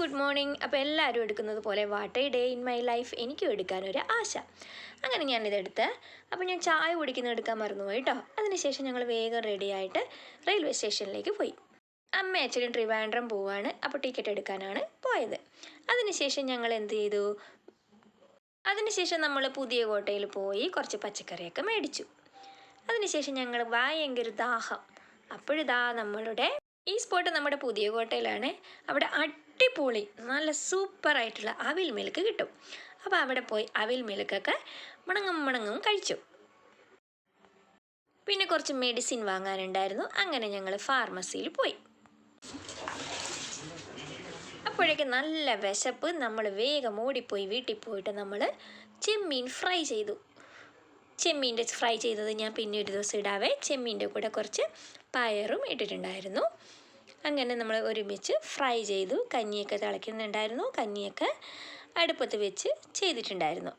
Good morning. അപ്പോൾ എല്ലാവരും എടുക്കുന്നത് പോലെ what A day in my life എനിക്കും എടുക്കാനൊരു ആശ. അങ്ങനെ ഞാനിതെടുത്ത് അപ്പോൾ ഞാൻ ചായ കുടിക്കുന്നത് എടുക്കാൻ മറന്നുപോയി കേട്ടോ. അതിനുശേഷം ഞങ്ങൾ വേഗം റെഡിയായിട്ട് റെയിൽവേ സ്റ്റേഷനിലേക്ക് പോയി. അമ്മ അച്ഛനും ട്രിവാൻഡ്രം പോവാണ്. അപ്പോൾ ടിക്കറ്റ് എടുക്കാനാണ് പോയത്. അതിനുശേഷം ഞങ്ങൾ എന്ത് ചെയ്തു, അതിനുശേഷം നമ്മൾ പുതിയ കോട്ടയിൽ പോയി കുറച്ച് പച്ചക്കറിയൊക്കെ മേടിച്ചു. അതിനുശേഷം ഞങ്ങൾ ഭയങ്കര ദാഹം. അപ്പോഴിതാ നമ്മളുടെ ഈ സ്പോട്ട് നമ്മുടെ പുതിയ കോട്ടയിലാണ്. അവിടെ അടിപൊളി നല്ല സൂപ്പറായിട്ടുള്ള അവിൽ മിൽക്ക് കിട്ടും. അപ്പോൾ അവിടെ പോയി അവിൽ മിൽക്കൊക്കെ മണങ്ങും കഴിച്ചു. പിന്നെ കുറച്ച് മെഡിസിൻ വാങ്ങാനുണ്ടായിരുന്നു. അങ്ങനെ ഞങ്ങൾ ഫാർമസിയിൽ പോയി. അപ്പോഴേക്ക് നല്ല വിശപ്പ്. നമ്മൾ വേഗം ഓടിപ്പോയി വീട്ടിൽ പോയിട്ട് നമ്മൾ ചെമ്മീൻ ഫ്രൈ ചെയ്തു. ചെമ്മീൻ്റെ ഫ്രൈ ചെയ്തത് ഞാൻ പിന്നെ ഒരു ദിവസം ഇടാവേ. ചെമ്മീൻ്റെ കൂടെ കുറച്ച് പയറും ഇട്ടിട്ടുണ്ടായിരുന്നു. അങ്ങനെ നമ്മൾ ഒരുമിച്ച് ഫ്രൈ ചെയ്തു. കഞ്ഞിയൊക്കെ തിളയ്ക്കുന്നുണ്ടായിരുന്നു. കഞ്ഞിയൊക്കെ അടുപ്പത്ത് വെച്ച് ചെയ്തിട്ടുണ്ടായിരുന്നു.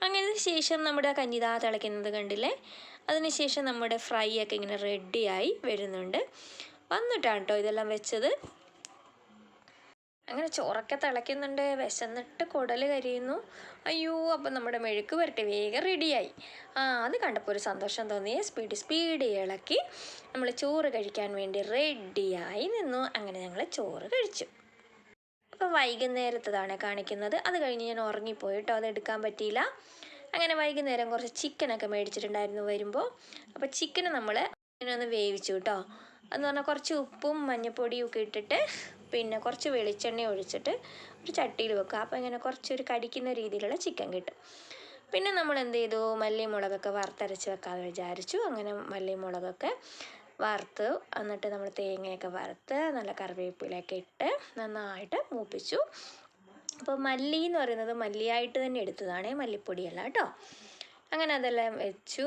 അങ്ങനെ ശേഷം നമ്മുടെ കഞ്ഞി തിളയ്ക്കുന്നത് കണ്ടില്ലേ. അതിനുശേഷം നമ്മുടെ ഫ്രൈ ഒക്കെ ഇങ്ങനെ റെഡിയായി വരുന്നുണ്ട്. വന്നിട്ടാണ് കേട്ടോ ഇതെല്ലാം വെച്ചത്. അങ്ങനെ ചോറൊക്കെ തിളയ്ക്കുന്നുണ്ട്. വിശന്നിട്ട് കുടൽ കരിയുന്നു. അയ്യോ, അപ്പം നമ്മുടെ മെഴുക്ക് പുരട്ടി വേഗം റെഡിയായി. അത് കണ്ടപ്പോൾ ഒരു സന്തോഷം തോന്നി. സ്പീഡ് ഇളക്കി നമ്മൾ ചോറ് കഴിക്കാൻ വേണ്ടി റെഡിയായി നിന്നു. അങ്ങനെ ഞങ്ങൾ ചോറ് കഴിച്ചു. അപ്പോൾ വൈകുന്നേരത്തതാണ് കാണിക്കുന്നത്. അത് കഴിഞ്ഞ് ഞാൻ ഉറങ്ങിപ്പോയി കേട്ടോ, അതെടുക്കാൻ പറ്റിയില്ല. അങ്ങനെ വൈകുന്നേരം കുറച്ച് ചിക്കനൊക്കെ മേടിച്ചിട്ടുണ്ടായിരുന്നു വരുമ്പോൾ. അപ്പോൾ ചിക്കന് നമ്മൾ ഇങ്ങനെ ഒന്ന് വേവിച്ചു കേട്ടോ. എന്ന് പറഞ്ഞാൽ കുറച്ച് ഉപ്പും മഞ്ഞൾപ്പൊടിയും ഒക്കെ ഇട്ടിട്ട് പിന്നെ കുറച്ച് വെളിച്ചെണ്ണ ഒഴിച്ചിട്ട് ഒരു ചട്ടിയിൽ വെക്കുക. അപ്പോൾ ഇങ്ങനെ കുറച്ചൊരു കടിക്കുന്ന രീതിയിലുള്ള ചിക്കൻ കിട്ടും. പിന്നെ നമ്മൾ എന്ത് ചെയ്തു, മല്ലിമുളകൊക്കെ വറുത്തരച്ച് വെക്കാമെന്ന് വിചാരിച്ചു. അങ്ങനെ മല്ലിമുളകൊക്കെ വറുത്ത് എന്നിട്ട് നമ്മൾ തേങ്ങയൊക്കെ വറുത്ത് നല്ല കറിവേപ്പിലയൊക്കെ ഇട്ട് നന്നായിട്ട് മൂപ്പിച്ചു. അപ്പോൾ മല്ലി എന്ന് പറയുന്നത് മല്ലിയായിട്ട് തന്നെ എടുത്തതാണ്, മല്ലിപ്പൊടിയല്ല കേട്ടോ. അങ്ങനെ അതെല്ലാം വെച്ചു.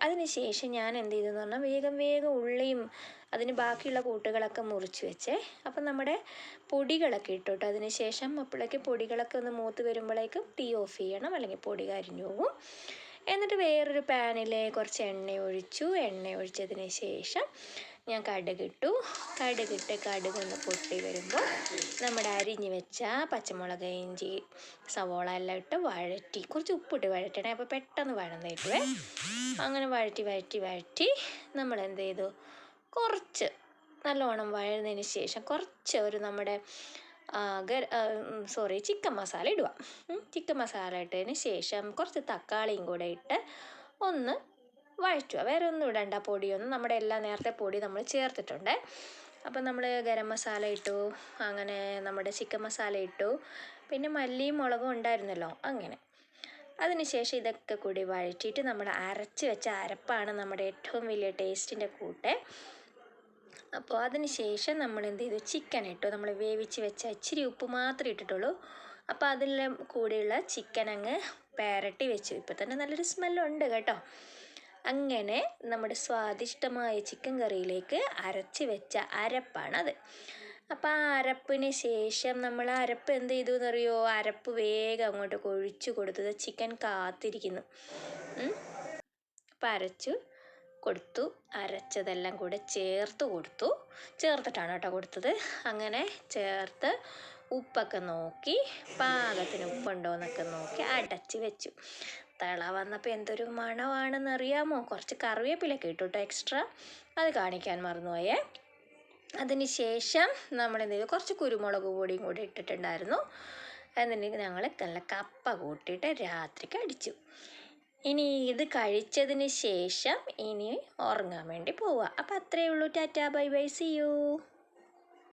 അതിന് ശേഷം ഞാൻ എന്ത് ചെയ്തെന്ന് പറഞ്ഞാൽ വേഗം ഉള്ളിയും അതിന് ബാക്കിയുള്ള കൂട്ടുകളൊക്കെ മുറിച്ച് വെച്ചേ. അപ്പം നമ്മുടെ പൊടികളൊക്കെ ഇട്ടു കേട്ടോ. അതിന് ശേഷം അപ്പോഴേക്ക് പൊടികളൊക്കെ ഒന്ന് മൂത്ത് വരുമ്പോഴേക്കും തീ ഓഫ് ചെയ്യണം, അല്ലെങ്കിൽ പൊടി കരിഞ്ഞു പോകും. എന്നിട്ട് വേറൊരു പാനിൽ കുറച്ച് എണ്ണ ഒഴിച്ചതിന് ശേഷം ഞാൻ കടുകിട്ട് കടുകൊന്ന് പൊട്ടി വരുമ്പോൾ നമ്മുടെ അരിഞ്ഞ് വെച്ച പച്ചമുളക്, ഇഞ്ചി, സവോള എല്ലാം ഇട്ട് വഴറ്റി, കുറച്ച് ഉപ്പിട്ട് വഴറ്റണേ. അപ്പോൾ പെട്ടെന്ന് വഴന്നിട്ടുവേ. അങ്ങനെ വഴറ്റി നമ്മൾ എന്ത് ചെയ്തു, കുറച്ച് നല്ലോണം വഴന്നതിന് ശേഷം കുറച്ച് ഒരു നമ്മുടെ ചിക്കൻ മസാല ഇടുക. ചിക്കൻ മസാല ഇട്ടതിന് ശേഷം കുറച്ച് തക്കാളിയും കൂടെ ഇട്ട് ഒന്ന് വഴറ്റുക. വേറെ ഒന്നും ഇടണ്ട, പൊടിയൊന്നും. നമ്മുടെ എല്ലാ നേരത്തെ പൊടി നമ്മൾ ചേർത്തിട്ടുണ്ട്. അപ്പം നമ്മൾ ഗരം മസാല ഇട്ടു, അങ്ങനെ നമ്മുടെ ചിക്കൻ മസാല ഇട്ടു, പിന്നെ മല്ലിയും മുളകും ഉണ്ടായിരുന്നല്ലോ. അങ്ങനെ അതിനുശേഷം ഇതൊക്കെ കൂടി വഴറ്റിയിട്ട് നമ്മൾ അരച്ച് വെച്ച അരപ്പാണ് നമ്മുടെ ഏറ്റവും വലിയ ടേസ്റ്റിൻ്റെ കൂട്ട്. അപ്പോൾ അതിന് ശേഷം നമ്മൾ എന്ത് ചെയ്തു, ചിക്കൻ ഇട്ടു. നമ്മൾ വേവിച്ച് വെച്ച ഇച്ചിരി ഉപ്പ് മാത്രമേ ഇട്ടിട്ടുള്ളൂ. അപ്പോൾ അതിലെല്ലാം കൂടെയുള്ള ചിക്കൻ അങ്ങ് പെരട്ടി വെച്ചു. ഇപ്പോൾ തന്നെ നല്ലൊരു സ്മെല്ലുണ്ട് കേട്ടോ. അങ്ങനെ നമ്മുടെ സ്വാദിഷ്ടമായ ചിക്കൻ കറിയിലേക്ക് അരച്ച് വെച്ച അരപ്പാണത്. അപ്പോൾ ആ അരപ്പിന് ശേഷം നമ്മൾ അരപ്പ് എന്ത് ചെയ്തു എന്നറിയോ, അരപ്പ് വേഗം അങ്ങോട്ട് ഒഴിച്ചു കൊടുത്തത്. ചിക്കൻ കാത്തിരിക്കുന്നു. അപ്പോൾ അരച്ചു കൊടുത്തു. അരച്ചതെല്ലാം കൂടെ ചേർത്തിട്ടാണ് കേട്ടോ കൊടുത്തത്. അങ്ങനെ ചേർത്ത് ഉപ്പൊക്കെ നോക്കി, പാകത്തിന് ഉപ്പുണ്ടോ എന്നൊക്കെ നോക്കി അടച്ച് വെച്ചു. തിള വന്നപ്പോൾ എന്തൊരു മണമാണെന്നറിയാമോ. കുറച്ച് കറിവേപ്പിലൊക്കെ ഇട്ടു കേട്ടോ എക്സ്ട്രാ, അത് കാണിക്കാൻ മറന്നുപോയേ. അതിന് ശേഷം നമ്മൾ എന്ത് ചെയ്തു, കുറച്ച് കുരുമുളക് പൊടിയും കൂടി ഇട്ടിട്ടുണ്ടായിരുന്നു. എന്നിട്ട് ഞങ്ങൾ നല്ല കപ്പ കൂട്ടിയിട്ട് രാത്രിക്ക് അടിച്ചു. ഇനി ഇത് കഴിച്ചതിന് ശേഷം ഇനി ഉറങ്ങാൻ വേണ്ടി പോവുക. അപ്പോൾ അത്രയേ ഉള്ളൂ. Tata, bye bye, see U.